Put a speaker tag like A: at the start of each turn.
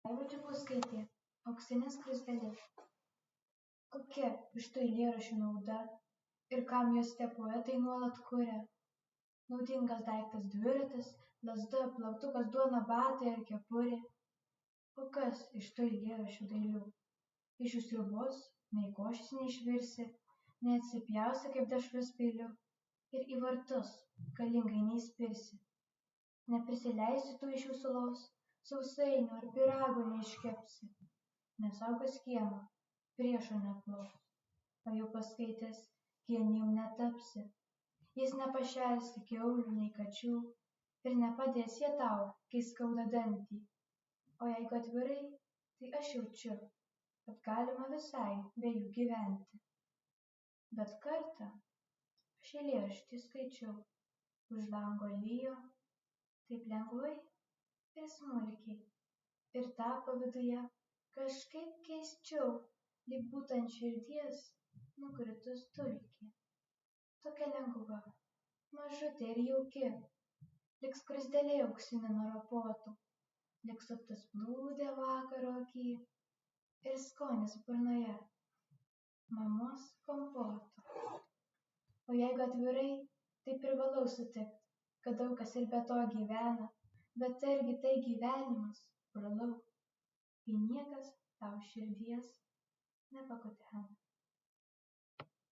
A: Daiva Čepauskaitė Auksinė skruzdėlė. Kokia iš tų eilėraščių nauda ir kam juos tie poetai nuolat kuria? Naudingas daiktas dviratis, lazda, plaktukas, duona, batai ar kepurė. O kas iš tų eilėraščių dailių? Iš jų sriubos nei košės neišvirsi, neatsipjausi kaip dešros peiliu ir į vartus galingai neįspirsi. Neprisileisi tu iš jų sulos, sausainių ar pyrago neiškepsi, nes augas kiemą priešo neplos, o jau paskaitęs genijum netapsi. Jis nepašersi kiaulių nei kačių ir nepadės jie tau, kai skauda dantį. O jeigu atvirai, tai aš jaučiu, kad galima visai be jų gyventi. Bet kartą aš eilėraštį skaičiau, už lango lijo, taip lengvai ir smulkiai, ir tapo viduje kažkaip keisčiau, lyg būtų ant širdies nukritus dulkė. Tokia lengva, mažutė ir jauki, lyg skruzdėlė auksinė nurapotų, lyg suptas plūdė vakaro aky ir skonis burnoje mamos kompoto. O jeigu atvirai, tai privalau sutikti, kad daug kas ir be to gyvena, bet argi tai gyvenimas, brolau, kai niekas tau širdies nepakutena.